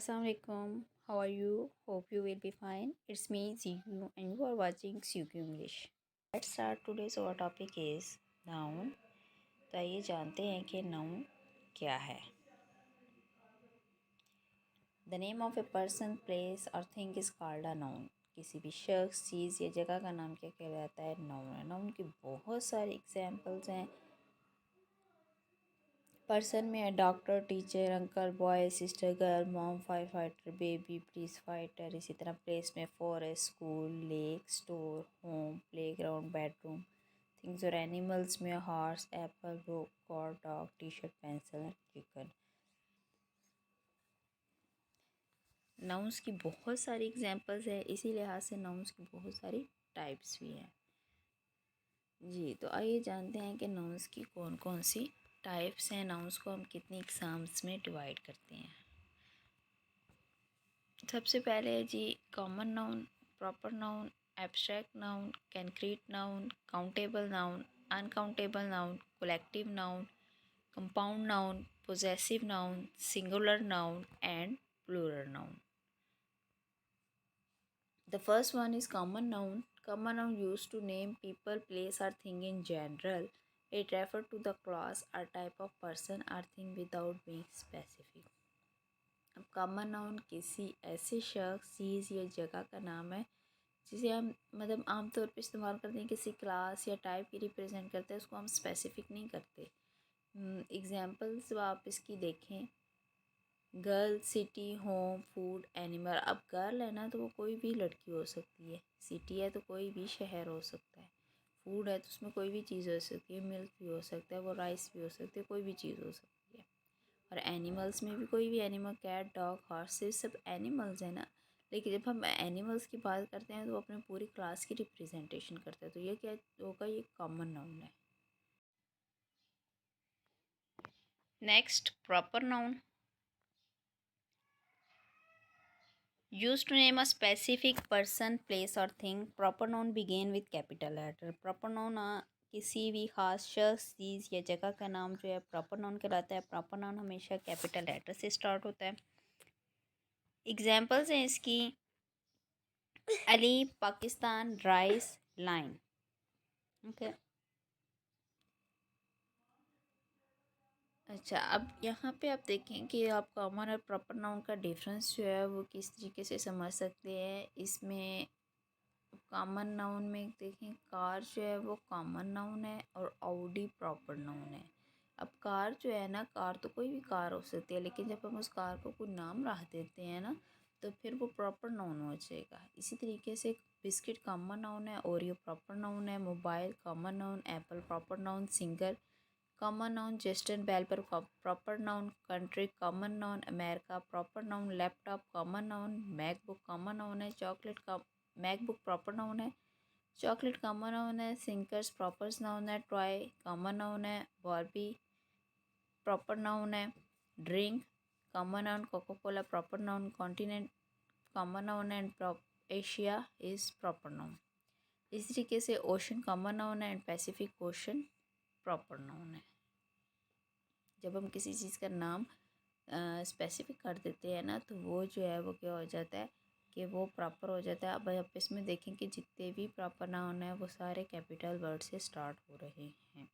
Assalamu alaikum. How are you? Hope you will be fine. It's me Ziyu and you are watching Ziyu English. Let's start today's our topic is noun. तो आइए जानते हैं कि noun क्या है. The name of a person, place or thing is called a noun. किसी भी शख्स, चीज़ या जगह का नाम क्या कहलाता है? noun है. noun की बहुत सारे एग्जाम्पल्स हैं. पर्सन में है doctor, teacher, uncle, boy, sister, girl, mom, fire fighter, baby, police fighter. इसी तरह प्लेस में forest, school, lake, store, home, playground, bedroom. Things और एनिमल्स में horse, apple, book, car, dog, T shirt, pencil, chicken. Nouns की बहुत सारी examples है, इसी लिहाज से नाउन्स की बहुत सारी टाइप्स भी हैं. जी, तो आइए जानते हैं कि नाउन्स की कौन कौन सी टाइप्स हैं. नाउन्स को हम कितनी एग्जाम्स में डिवाइड करते हैं. सबसे पहले है जी common noun, proper noun, abstract noun, concrete noun, countable noun, uncountable noun, collective noun, compound noun, possessive noun, singular noun and plural noun. The first one is common noun. Common noun used to name people, place or thing in general. It refers to the class or type of person or thing without being specific. अब common noun किसी ऐसे शख्स, चीज़ या जगह का नाम है जिसे हम मतलब आमतौर पर इस्तेमाल करते हैं किसी क्लास या टाइप की रिप्रेजेंट करते हैं. उसको हम स्पेसिफिक नहीं करते. एग्जांपल्स आप इसकी देखें. Girl, city, home, food, animal. अब गर्ल है ना तो वो कोई भी लड़की हो सकती है. सिटी है तो कोई भी शहर हो सकता है. फूड है तो उसमें कोई भी चीज़ हो सकती है. मिल्क भी हो सकता है, वो राइस भी हो सकती है, कोई भी चीज़ हो सकती है. और एनिमल्स में भी कोई भी एनिमल, कैट, डॉग, हॉर्स, ये सब एनिमल्स है ना. लेकिन जब हम एनिमल्स की बात करते हैं तो वो अपने पूरी क्लास की रिप्रेजेंटेशन करते हैं. तो ये क्या होगा? ये कॉमन नाउन है. Next, proper noun. Used to name a specific person, place or thing. Proper noun begin with capital letter. Proper noun किसी भी खास शख्स, चीज़ या जगह का नाम जो है प्रॉपर नाउन कहलाता है. प्रॉपर नाउन हमेशा कैपिटल लेटर से स्टार्ट होता है. एग्जाम्पल्स हैं इसकी. Ali, Pakistan, rice, line. Okay. अच्छा, अब यहाँ पे आप देखें कि आप कॉमन और प्रॉपर नाउन का डिफरेंस जो है वो किस तरीके से समझ सकते हैं. इसमें कॉमन नाउन में देखें, कार जो है वो कॉमन नाउन है और ऑडी प्रॉपर नाउन है. अब कार जो है ना, कार तो कोई भी कार हो सकती है, लेकिन जब हम उस कार को कोई नाम रख देते हैं ना तो फिर वो प्रॉपर नाउन हो जाएगा. इसी तरीके से बिस्किट कॉमन नाउन है, ओरियो प्रॉपर नाउन है, mobile common noun, Apple proper noun, singer common noun, Justin Bieber proper noun, country common noun, America proper noun, laptop common noun, MacBook common noun है, MacBook proper noun है, chocolate common noun है, Snickers proper noun है, toy common noun है, Barbie proper noun है, drink common noun, Coca Cola proper noun, continent common noun and Asia is proper noun. इस तरीके से ocean common noun है and Pacific ocean proper noun है. जब हम किसी चीज़ का नाम स्पेसिफिक कर देते हैं ना तो वो जो है वो क्या हो जाता है कि वो प्रॉपर हो जाता है. अब आप इसमें देखें कि जितने भी प्रॉपर नाउन है वो सारे कैपिटल वर्ड से स्टार्ट हो रहे हैं.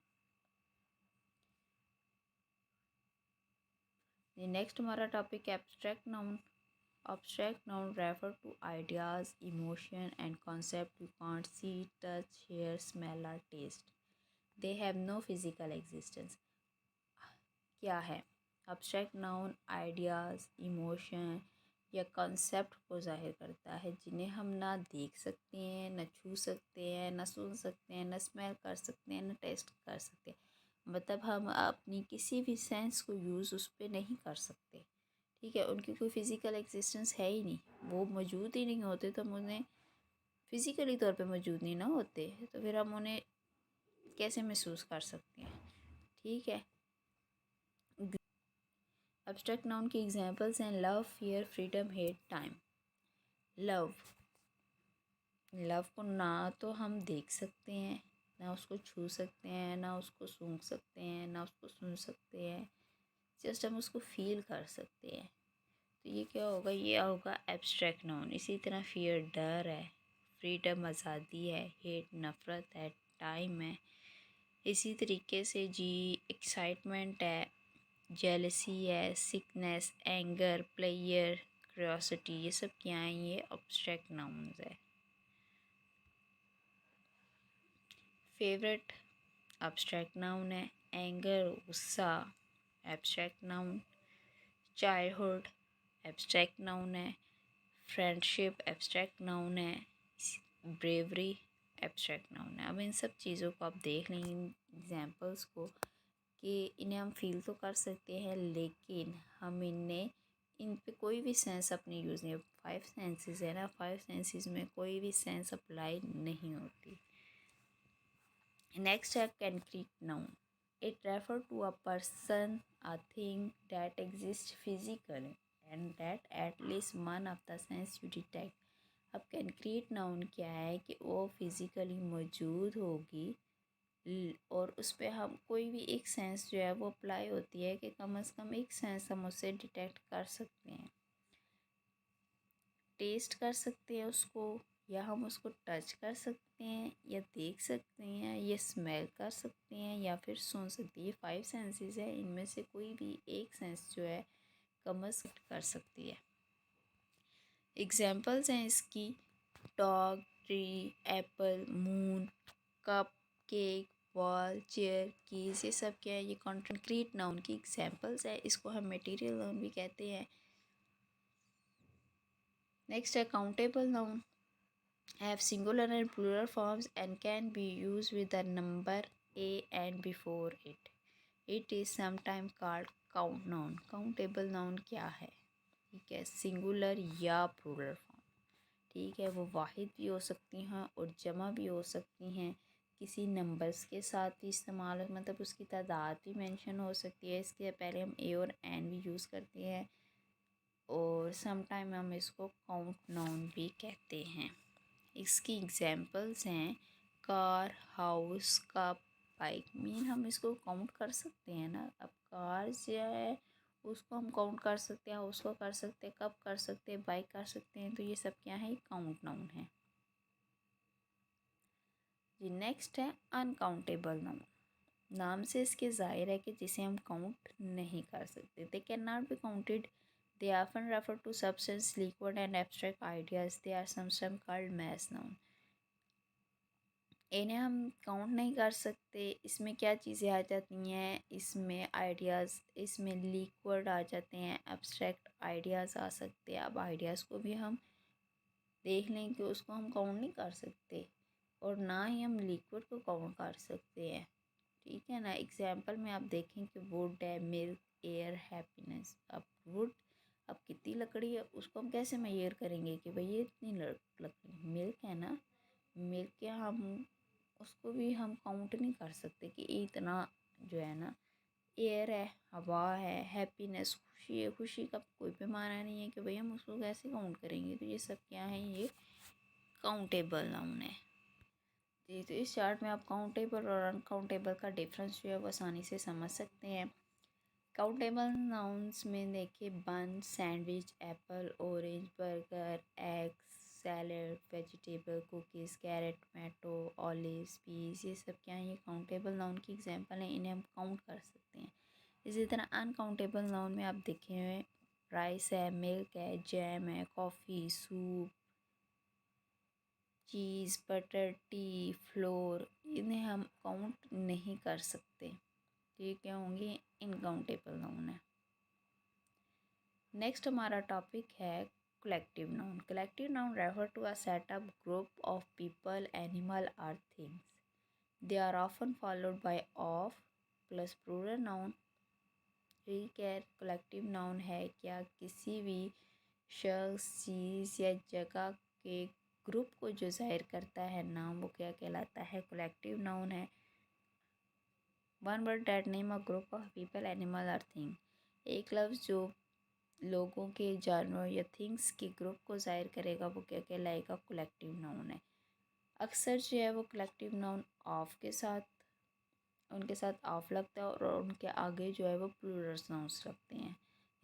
नेक्स्ट हमारा topic abstract noun. Abstract noun refer to ideas, emotion and concept you can't see, touch, hear, smell or taste. They have no physical existence. क्या है? Abstract noun आइडियाज़, इमोशन या concept को ज़ाहिर करता है जिन्हें हम ना देख सकते हैं, ना छू सकते हैं, ना सुन सकते हैं, ना स्मेल कर सकते हैं, ना टेस्ट कर सकते हैं. मतलब हम अपनी किसी भी सेंस को यूज़ उस पर नहीं कर सकते. ठीक है, उनकी कोई फ़िज़िकल एग्जिस्टेंस है ही नहीं. वो मौजूद ही नहीं होते तो हम उन्हें फ़िज़िकली तौर पे मौजूद नहीं ना होते तो फिर हम उन्हें कैसे महसूस कर सकते हैं. ठीक है. एब्स्ट्रैक्ट नाउन की एग्जांपल्स हैं love, fear, freedom, hate, time. Love को ना तो हम देख सकते हैं, ना उसको छू सकते हैं, ना उसको सूंघ सकते हैं, ना उसको सुन सकते हैं. जस्ट हम उसको फील कर सकते हैं. तो ये क्या होगा, ये होगा एब्स्ट्रैक्ट नाउन। इसी तरह फियर डर है, फ्रीडम आज़ादी है, हेट नफ़रत है, टाइम है। इसी तरीके से जी एक्साइटमेंट है, जेलसी है, सिकनेस, एंगर, प्लेयर, क्यूरियोसिटी, ये सब क्या हैं, ये एब्स्ट्रैक्ट नाउन्स है। फेवरेट एब्स्ट्रैक्ट नाउन है, एंगर गुस्सा abstract noun, childhood abstract noun है, फ्रेंडशिप एब्स्ट्रैक्ट नाउन है, ब्रेवरी एब्स्ट्रैक्ट नाउन है। अब इन सब चीज़ों को आप देख लें, एग्जाम्पल्स को, कि इन्हें हम फील तो कर सकते हैं लेकिन हम इन पे कोई भी सेंस अपनी यूज़ नहीं, 5 सेंसेस है ना, 5 सेंसेस में कोई भी सेंस अप्लाई नहीं होती। नेक्स्ट है concrete noun. It refer to a person, a thing that exist physically and that at least one of the sense you detect. अब कंक्रीट नाउन क्या है कि वो फिज़िकली मौजूद होगी और उस पर हम कोई भी एक सेंस जो है वो अप्लाई होती है कि कम से कम एक सेंस हम उससे डिटेक्ट कर सकते हैं, टेस्ट कर सकते हैं उसको, या हम उसको टच कर सकते हैं, या देख सकते हैं, या स्मेल कर सकते हैं, या फिर सुन सकते हैं। ये 5 सेंसेस है, इनमें से कोई भी एक सेंस जो है कमस कर सकती है। एग्जाम्पल्स हैं इसकी, dog, tree, Apple, moon, cup, cake, wall, chair, keys, ये सब क्या है, ये कॉन्क्रीट नाउन की एग्जाम्पल्स है। इसको हम मटेरियल नाउन भी कहते हैं। नेक्स्ट है countable noun, have singular and plural forms and can be used with the number a and before it. It is sometimes called count noun. Countable noun क्या है, ठीक है, सिंगुलर या प्लूरल फॉर्म, ठीक है, वो वाहिद भी हो सकती हैं और जमा भी हो सकती हैं। किसी नंबर्स के साथ भी इस्तेमाल, मतलब उसकी तादाद भी मेंशन हो सकती है। इसके पहले हम ए और एन भी यूज़ करते हैं और समटाइम हम इसको काउंट नाउन भी कहते हैं। इसकी एग्जांपल्स हैं car, house, cup, bike. Mean हम इसको काउंट कर सकते हैं ना। अब कार जो है उसको हम काउंट कर सकते हैं, हाउस को कर सकते हैं, कप कर सकते हैं, बाइक कर सकते हैं। तो ये सब क्या है, काउंट नाउन है जी। नेक्स्ट है अनकाउंटेबल नाउन। नाम से इसके ज़ाहिर है कि जिसे हम काउंट नहीं कर सकते। They can not be counted. They often refer to substance, liquid and abstract ideas. They are sometimes called mass noun. इन्हें हम काउंट नहीं कर सकते। इसमें क्या चीज़ें आ जाती हैं, इसमें आइडियाज़, इसमें लिक्विड आ जाते हैं, एब्स्ट्रैक्ट आइडियाज़ आ सकते हैं। अब आइडियाज़ को भी हम देख लें कि उसको हम काउंट नहीं कर सकते और ना ही हम लिक्विड को काउंट कर सकते हैं, ठीक है ना। एग्जाम्पल में आप देखें कि वुड है, मिल्क, एयर, हैप्पीनेस। अब वुड, अब कितनी लकड़ी है उसको हम कैसे मेजर करेंगे कि भाई ये इतनी लकड़ी। मिल्क है ना, मिल्क क्या हम उसको भी हम काउंट नहीं कर सकते कि इतना जो है ना। एयर है, हवा है, हैप्पीनेस खुशी है, खुशी का कोई पैमाना नहीं है कि भाई हम उसको कैसे काउंट करेंगे। तो ये सब क्या है, ये काउंटेबल नाउन है जी। तो इस चार्ट में आप काउंटेबल और अनकाउंटेबल का डिफरेंस जो है वो आसानी से समझ सकते हैं। काउंटेबल नाउन्स में देखिए bun, sandwich, apple, orange, burger, eggs, salad, vegetable, cookies, carrot, tomato, olives, peas, ये सब क्या है, ये काउंटेबल नाउन की एग्जांपल हैं। इन्हें हम काउंट कर सकते हैं। इसी तरह अनकाउंटेबल नाउन में आप देखे हुए राइस है, मिल्क है, जैम है, कॉफ़ी, सूप, चीज़, बटर, टी, फ्लोर, इन्हें हम काउंट नहीं कर सकते। तो ये क्या होंगे, इनकाउंटेबल नाउन है। नेक्स्ट हमारा टॉपिक है collective noun. Collective noun refer to a setup group of people, animal और things. They are often followed by of plus plural noun. ठीक है, कलेक्टिव नाउन है क्या, किसी भी शख्स, चीज़ या जगह के ग्रुप को जो जाहिर करता है नाम, वो क्या कहलाता है, कलेक्टिव नाउन है। One word that name a group of people, animal और थिंग। एक लफ्ज़ जो लोगों के, जानवर या थिंग्स के ग्रुप को ज़ाहिर करेगा वो क्या कहलाएगा, कलेक्टिव नाउन है। अक्सर जो है वो कलेक्टिव नाउन ऑफ के साथ, उनके साथ ऑफ लगता है और उनके आगे जो है वो प्लूरल नाउन्स लगते हैं।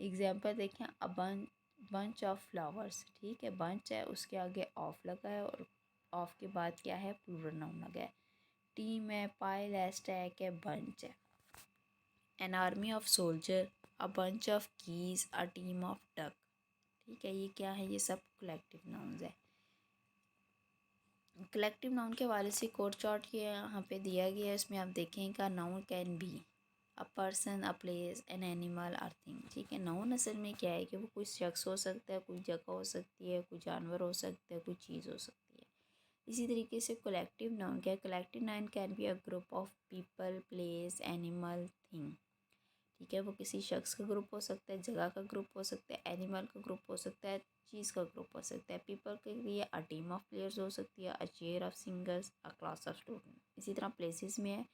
एग्जाम्पल देखें, अ बंच ऑफ फ्लावर्स, ठीक है, बंच है उसके आगे ऑफ लगा है और ऑफ के बाद क्या है, प्लूरल नाउन लगा है। टीम है, पाइल है, स्टैक है, बंच है। An army of soldier, a bunch of keys, a team of duck, ठीक है, ये क्या है, ये सब कलेक्टिव नाउन्स है। कलेक्टिव नाउन के हवाले से कोड चार्ट ये यहाँ पे दिया गया है, इसमें आप देखें का noun can be a person, a place, an animal, or thing, ठीक है। नाउन असल में क्या है कि वो कोई शख्स हो सकता है, कोई जगह हो सकती है, कोई जानवर हो सकता है, कोई चीज़ हो सकती है। इसी तरीके से कलेक्टिव नाउन क्या है, collective noun can be a group of people, place, animal, thing, ठीक है। वो किसी शख्स का ग्रुप हो सकता है, जगह का ग्रुप हो सकता है, एनिमल का ग्रुप हो सकता है, चीज़ का ग्रुप हो सकता है। पीपल के लिए अ टीम ऑफ प्लेयर्स हो सकती है, a chair of singers, a class of student. इसी तरह प्लेसेस में है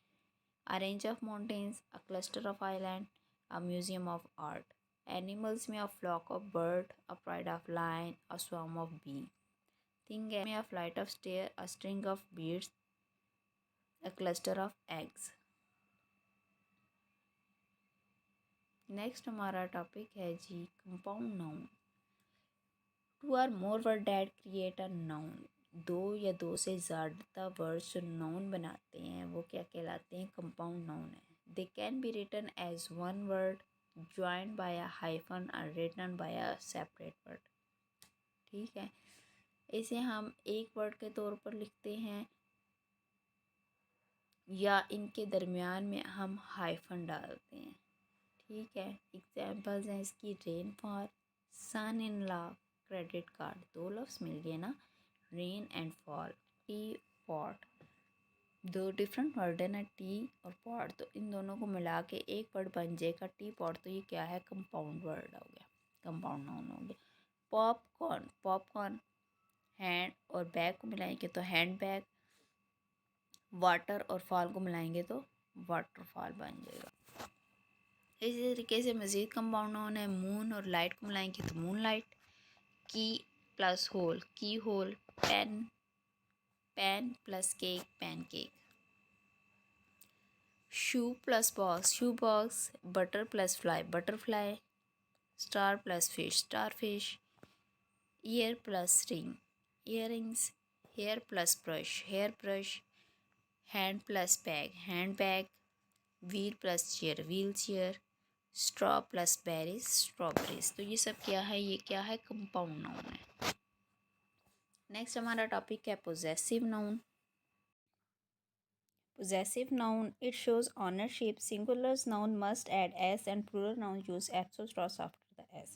a range of mountains, a cluster of island, a museum of art. Animals में a flock of bird, a pride of lion, a swarm of bee. Thing में a flight of stair, a string of beads, a cluster of eggs. Next हमारा topic है जी compound noun. Two or more word that create a noun, दो या दो से ज़्यादा words जो नाउन बनाते हैं वो क्या कहलाते हैं, कंपाउंड नाउन है। They can be written as one word joined by a hyphen और written by a separate word, ठीक है। इसे हम एक वर्ड के तौर पर लिखते हैं या इनके दरमियान में हम हाइफन डालते हैं, ठीक है। एग्जाम्पल्स हैं इसकी, rainfall, son in law, credit card, दो लफ्ज़ मिल गए ना, rain and fall. Tea pot, दो डिफरेंट वर्ड है ना, टी और पॉट, तो इन दोनों को मिला के एक वर्ड बन जाएगा टी पॉट, तो ये क्या है, कंपाउंड वर्ड हो गया, कंपाउंड नाउन हो गया। पॉपकॉर्न, पॉपकॉर्न हैंड और बैग को मिलाएंगे तो हैंड बैग, वाटर और फॉल को मिलाएंगे तो वाटरफॉल बन जाएगा। इसी तरीके से मज़ीद कंपाउंड नाउन है, मून और लाइट को मिलाएंगे तो moon light. Key plus hole, key hole. Pan, pan plus cake, pan cake. Shoe plus box, shoe box. Butter plus fly, butterfly. Star plus fish, star fish. Ear plus ring, earrings. Hair plus brush, hair brush. Hand plus bag, hand bag. Wheel plus chair, wheel chair. Straw plus berries, strawberries. तो ये सब क्या है, ये क्या है, compound noun है। Next हमारा टॉपिक है possessive noun. Possessive noun, it shows ownership. Singular noun must add s and plural noun use apostrophe after the s.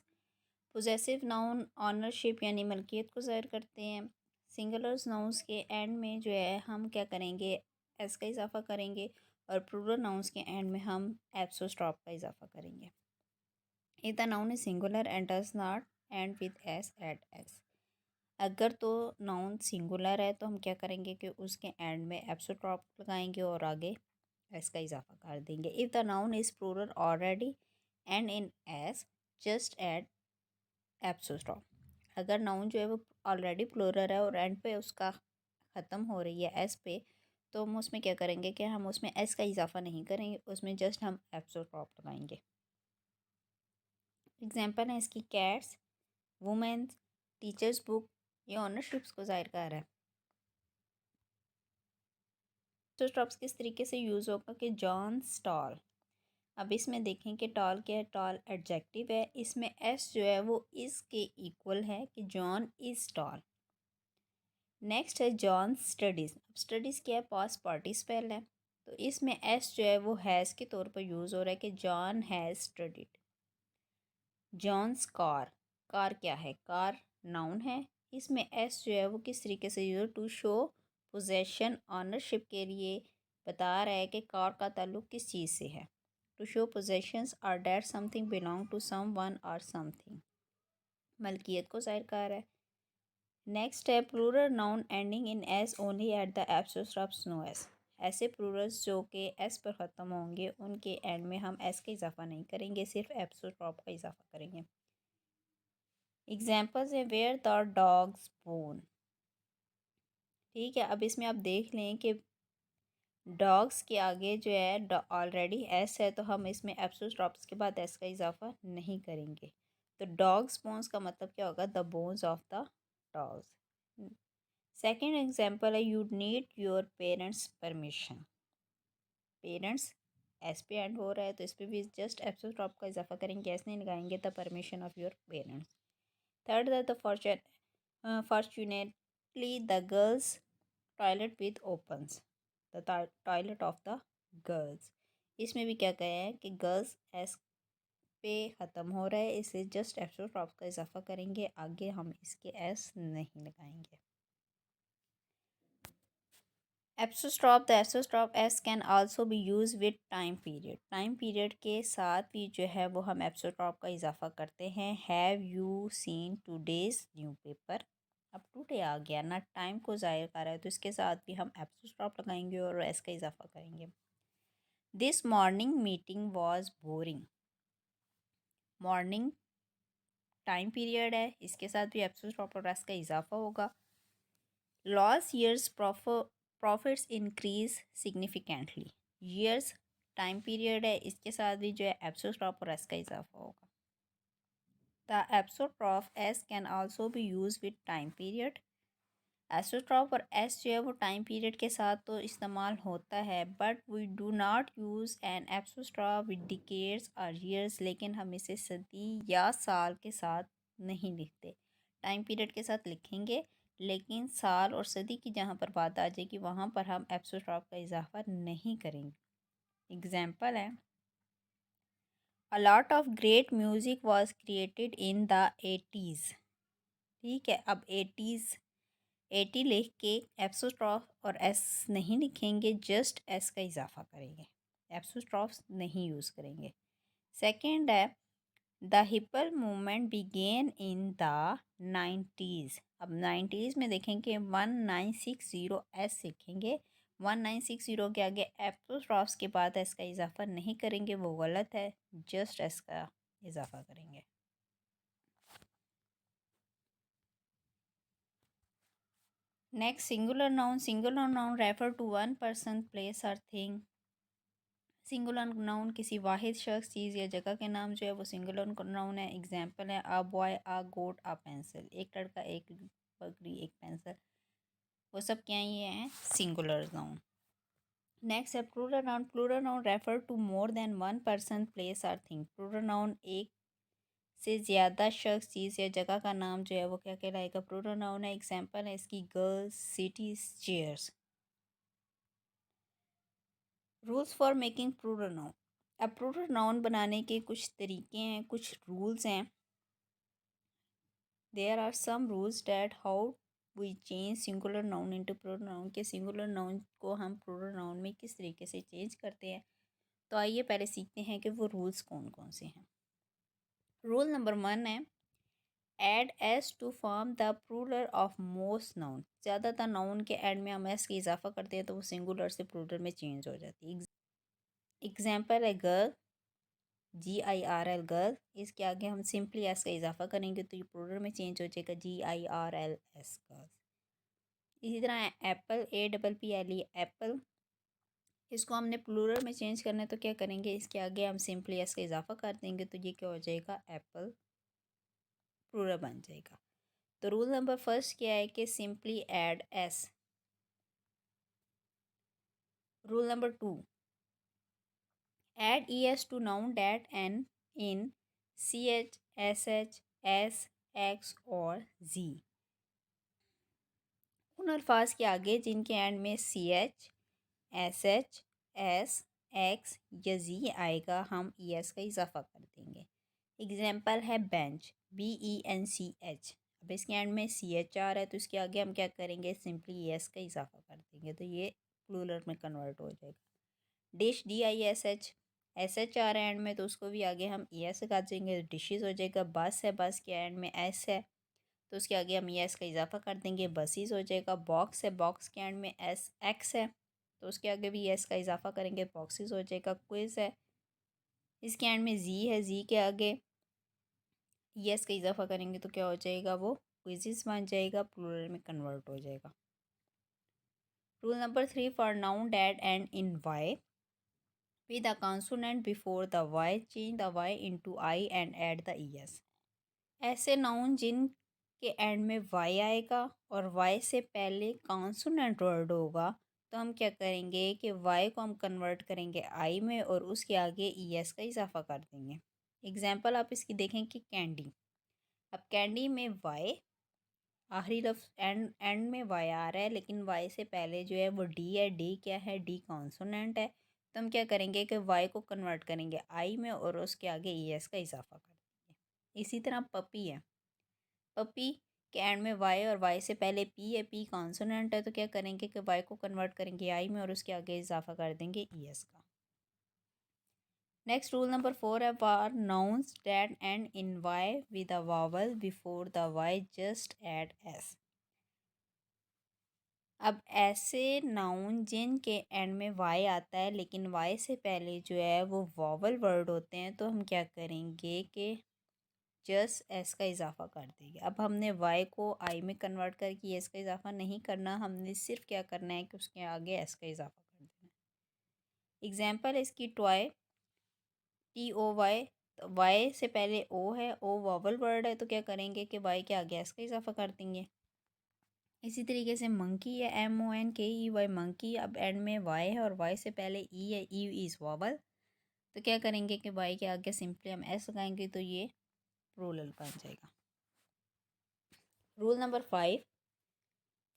Possessive noun ownership यानी मलकियत को ज़ाहिर करते हैं। सिंगुलर नाउन्स के एंड में जो है हम क्या करेंगे, एस का इजाफा करेंगे, और प्लूरल नाउन्स के एंड में हम एप्सोस्ट्रॉप का इजाफा करेंगे। If the noun is singular and does not end with S, add S. अगर तो नाउन सिंगुलर है तो हम क्या करेंगे कि उसके एंड में एप्सोट्रॉप लगाएंगे और आगे एस का इजाफा कर देंगे। If the noun is plural already end in s, just add apostrophe. अगर नाउन जो है वो ऑलरेडी प्लूरल है और एंड पे उसका ख़त्म हो रही है एस पे, तो हम उसमें क्या करेंगे कि हम उसमें एस का इजाफा नहीं करेंगे, उसमें जस्ट हम एप्सोट्रॉप लगाएंगे। एग्जाम्पल है इसकी, कैट्स, वुमेन्स, टीचर्स बुक। ये ऑनरशिप्स को ज़ाहिर कर रहा है। तो स्टॉप्स किस तरीके से यूज़ होगा कि जॉन टॉल। अब इसमें देखें कि टॉल क्या है, टॉल एडजेक्टिव है, इसमें एस जो है वो इसके इक्वल है कि जॉन इज़ टॉल। नेक्स्ट है जॉन स्टडीज़। अब स्टडीज़ क्या है, पास्ट पार्टिसिपल है, तो इसमें एस जो है वो हैज़ के तौर पर यूज़ हो रहा है कि John has studied. John's car, car क्या है, कार नाउन है, इसमें एस जो है वो किस तरीके से use, to show possession, ownership के लिए बता रहा है कि कार का ताल्लुक किस चीज़ से है। To show possessions are that something belong to some और समथिंग, मलकियत को ज़ाहिर कर रहा है। नेक्स्ट है plural noun ending in s only add the apostrophes no s. ऐसे प्लूरल्स जो कि एस पर ख़त्म होंगे उनके एंड में हम एस का इजाफा नहीं करेंगे, सिर्फ एप्सोस्ट्रॉप का इजाफा करेंगे। एग्जाम्पल्स है, वेयर द डॉग्स बोन, ठीक है। अब इसमें आप देख लें कि डॉग्स के आगे जो है ऑलरेडी एस है, तो हम इसमें एप्सोस्ट्रॉप्स के बाद एस का इजाफा नहीं करेंगे। तो डॉग्स बोन्स का मतलब क्या होगा, the bones of the dogs. Second example है, you need your parents permission. Parents s पे एंड हो रहा है तो इस पर भी जस्ट एब्सोट्रॉप का इजाफा करेंगे, एस नहीं लगाएंगे, the permission of your parents. Third है, the fortunately the girls toilet with opens, the toilet of the girls. इसमें भी क्या कहे हैं कि गर्ल्स एस पे ख़त्म हो रहा है, इसे जस्ट एब्सोट्रॉप का इजाफा करेंगे, आगे हम इसके एस नहीं लगाएंगे। Apostrophe, the apostrophe s can also be use with time period. Time period के साथ भी जो है वो हम एब्सोस्ट्रॉप का इजाफा करते हैं। Have you seen today's new paper. अब टुडे आ गया ना, टाइम को ज़ाहिर कर रहा है तो इसके साथ भी हम एब्सोस्ट्रॉप लगाएंगे और एस का इजाफा करेंगे। This morning meeting was boring. Morning time period है, इसके साथ भी एब्सोस्ट्रॉप और एस का इजाफा होगा। Lost years profits increase significantly. Years time period है, इसके साथ भी जो है एब्सोट्रॉप और एस का इजाफा होगा। The apostrophe s can also be use with time period. Apostrophe और एस जो है वो टाइम पीरियड के साथ तो इस्तेमाल होता है, but we do not use an apostrophe with decades और ईयर्स। लेकिन हम इसे सदी या साल के साथ नहीं लिखते। टाइम पीरियड के साथ लिखेंगे, लेकिन साल और सदी की जहाँ पर बात आ जाएगी वहाँ पर हम एब्सोट्रॉप का इजाफा नहीं करेंगे। एग्जाम्पल है, a lot of great music was created in the 80s। ठीक है, अब 80 लिख के एब्सोस्ट्रॉफ और एस नहीं लिखेंगे, जस्ट एस का इजाफा करेंगे, एब्सोस्ट्रॉफ नहीं यूज़ करेंगे। सेकंड है, the hippie movement begin in the 90s। अब 90s में देखेंगे 1960 एस लिखेंगे, 1960 के आगे एब्सोस्ट्रॉफ्स के बाद एस का इजाफा नहीं करेंगे, वो गलत है, जस्ट एस का इजाफा करेंगे। Next, singular noun. Singular noun refer to one person, place और थिंग। सिंगुलर नाउन किसी वाहिद शख्स, चीज़ या जगह के नाम जो है वो सिंगुलर नाउन है। एग्जाम्पल है, a boy, a goat, a pencil. एक लड़का, एक बकरी, एक पेंसिल, वो सब क्या ये हैं, सिंगुलर नाउन। नेक्स्ट है plural noun. Plural noun refer to more than one person, place और थिंग। प्लूरल नाउन एक से ज़्यादा शख्स, चीज़ या जगह का नाम जो है वो क्या कहलाएगा, प्लूरल नाउन है। एग्जाम्पल है इसकी, girls, cities, chairs. Rules for making plural noun. अब प्लूरल नाउन बनाने के कुछ तरीके हैं, कुछ रूल्स हैं। There are some rules that how we change singular noun into plural noun, के सिंगुलर नाउन को हम प्लूरल नाउन में किस तरीके से चेंज करते हैं। तो आइए पहले सीखते हैं कि वो रूल्स कौन कौन से हैं। रूल नंबर 1 है, add S to form the plural of most noun. ज़्यादातर नाउन के एड में हम एस का इजाफा करते हैं तो वो सिंगुलर से प्लूरल में चेंज हो जाती है। एग्जाम्पल है, गर्ल, GIRL, गर्ल। इसके आगे हम सिंपली एस का इजाफा करेंगे तो ये प्लूरल में चेंज हो जाएगा, GIRLS, गर्ल्स। इसी तरह एप्पल, APPLE, एप्पल। इसको हमने प्लूरल में चेंज करना है तो क्या करेंगे, इसके आगे हम सिंपली एस का इजाफा कर देंगे तो ये क्या हो जाएगा, एप्पल प्लूरल बन जाएगा। तो रूल नंबर फर्स्ट क्या है कि simply add S. Rule number 2, add es to noun that end in ch, sh, s, x और z। उन अल्फाज के आगे जिनके एंड में ch, sh, s, x या z आएगा, हम es का इजाफा कर देंगे। एग्जाम्पल है, बेंच, BENCH। अब इसके एंड में ch आ रहा है तो इसके आगे हम क्या करेंगे, सिंपली es का इजाफा कर देंगे तो ये प्लूरल में कन्वर्ट हो जाएगा। डिश, DISH, SH आ रहा है एंड में तो उसको भी आगे हम ES लगा देंगे, डिशेज हो जाएगा। बस है, बस के एंड में S है तो उसके आगे हम ES का इजाफा कर देंगे, बसीज हो जाएगा। बॉक्स है, बॉक्स के एंड में SX है तो उसके आगे भी ES का इजाफा करेंगे, बॉक्सेस हो जाएगा। क्विज़ है, इसके एंड में Z है, Z के आगे ES का इजाफा करेंगे तो क्या हो जाएगा, वो क्विज़िस बन जाएगा, प्लूरल में कन्वर्ट हो जाएगा। Rule number 3, for noun that and in Y with a consonant before the Y, change the Y into I and add the ES। ऐसे नाउन जिन के एंड में वाई आएगा और वाई से पहले कॉन्सोनेंट वर्ड होगा, तो हम क्या करेंगे कि वाई को हम कन्वर्ट करेंगे आई में और उसके आगे ई एस का इजाफा कर देंगे। एग्जाम्पल आप इसकी देखें कि कैंडी। अब कैंडी में वाई, आखिरी लफ्ज़ एंड में वाई आ रहा है, लेकिन वाई से पहले जो है वो डी है। डी क्या है? डी कॉन्सोनेंट है। तो हम क्या करेंगे कि वाई को कन्वर्ट करेंगे आई में और उसके आगे ई एस का इजाफा कर देंगे। इसी तरह पपी है। पपी के एंड में वाई और वाई से पहले पी है। पी कॉन्सोनेंट है, तो क्या करेंगे कि वाई को कन्वर्ट करेंगे आई में और उसके आगे इजाफा कर देंगे ई एस का। नेक्स्ट रूल नंबर 4 है for nouns that end in Y with a vowel before the Y just add S. अब ऐसे नाउन जिन के एंड में वाई आता है लेकिन वाई से पहले जो है वो वॉवल वर्ड होते हैं, तो हम क्या करेंगे कि जस्ट एस का इजाफा कर देंगे। अब हमने वाई को आई में कन्वर्ट करके एस का इजाफा नहीं करना, हमने सिर्फ क्या करना है कि उसके आगे एस का इजाफा कर देना है। एग्जाम्पल है इसकी टॉय, टी ओ वाई। तो वाई से पहले ओ है, ओ वॉवल वर्ड है, तो क्या करेंगे कि वाई के आगे एस का इजाफा कर देंगे। इसी तरीके से मंकी है, एम ओ एन के ई वाई मंकी। अब एंड में वाई है और वाई से पहले ई है, ई इज़ वॉवल, तो क्या करेंगे कि वाई के आगे सिंपली हम एस लगाएंगे, तो ये प्लूरल बन जाएगा। Rule number 5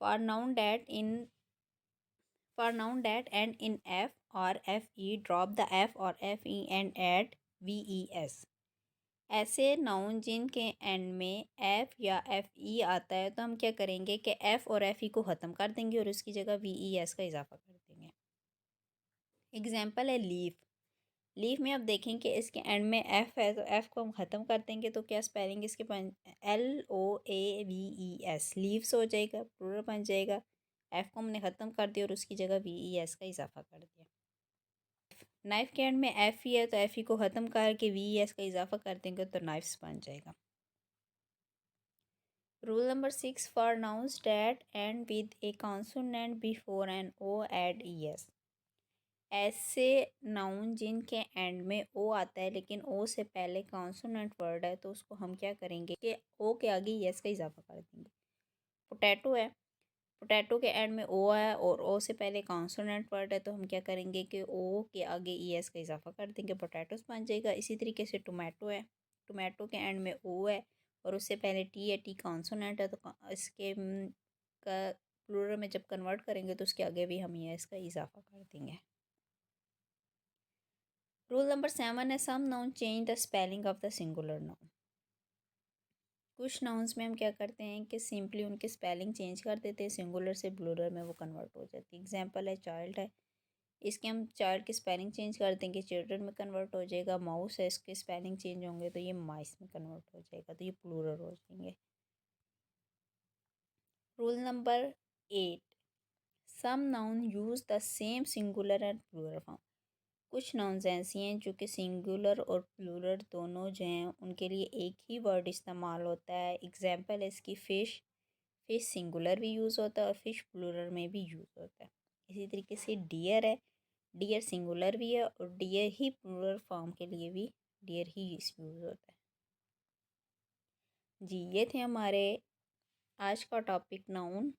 for noun that end in f और f e drop the f और f e and add v e s. ऐसे नाउन जिन के एंड में एफ या एफ ई आता है, तो हम क्या करेंगे कि एफ और एफ ई को ख़त्म कर देंगे और उसकी जगह वी ई एस का इजाफा कर देंगे। एग्जाम्पल है लीफ। लीफ में आप देखें कि इसके एंड में एफ़ है, तो एफ़ को हम ख़त्म कर देंगे, तो क्या स्पेलिंग इसके LOAVES लीव्स हो जाएगा, प्लूरल बन जाएगा। एफ़ को हमने ख़त्म कर दिया और उसकी जगह VES का इजाफा कर दिया। नाइफ़ के एंड में एफ़ ही है, तो एफ़ ही को ख़त्म करके VES का इजाफा कर देंगे, तो नाइफ्स बन जाएगा। Rule number 6 for nouns that end with a consonant before an O add ES। ऐसे नाउन जिन के एंड में ओ आता है लेकिन ओ से पहले कॉन्सोनेंट वर्ड है, तो उसको हम क्या करेंगे कि ओ के आगे यस का इजाफा कर देंगे। पोटैटो है, पोटैटो के एंड में ओ है और ओ से पहले कॉन्सोनेंट वर्ड है, तो हम क्या करेंगे कि ओ के आगे एस का इजाफा कर देंगे, पोटैटोस बन जाएगा। इसी तरीके से टोमेटो है, टोमेटो के एंड में ओ है और उससे पहले टी है, टी कॉन्सोनेंट है, तो इसके का प्लूरल में जब कन्वर्ट करेंगे तो उसके आगे भी हम एस का इजाफा कर देंगे। रूल नंबर 7 है some noun change the spelling of the singular noun. कुछ नाउन्स में हम क्या करते हैं कि सिंपली उनकी स्पेलिंग चेंज कर देते हैं, सिंगुलर से प्लूरल में वो कन्वर्ट हो जाती है। एग्जांपल है चाइल्ड है, इसके हम चाइल्ड की स्पेलिंग चेंज कर देंगे, चिल्ड्रन में कन्वर्ट हो जाएगा। माउस है, इसके स्पेलिंग चेंज होंगे तो ये माइस में कन्वर्ट हो जाएगा, तो ये प्लूरल हो जाएंगे। Rule number 8 some noun use the same singular and plural form. कुछ नाउन्स ऐसी हैं जो कि सिंगुलर और प्लूरल दोनों जो हैं उनके लिए एक ही वर्ड इस्तेमाल होता है। एग्जांपल है इसकी फ़िश, फ़िश सिंगुलर भी यूज़ होता है और फ़िश प्लूरल में भी यूज़ होता है। इसी तरीके से डियर है, डियर सिंगुलर भी है और डियर ही प्लूरल फॉर्म के लिए भी डियर ही यूज़ होता है। जी, ये थे हमारे आज का टॉपिक नाउन।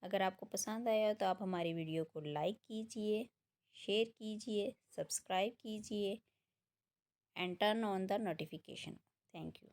अगर आपको पसंद आया तो आप हमारी वीडियो को लाइक कीजिए, शेयर कीजिए, सब्सक्राइब कीजिए and turn on the notification. Thank you.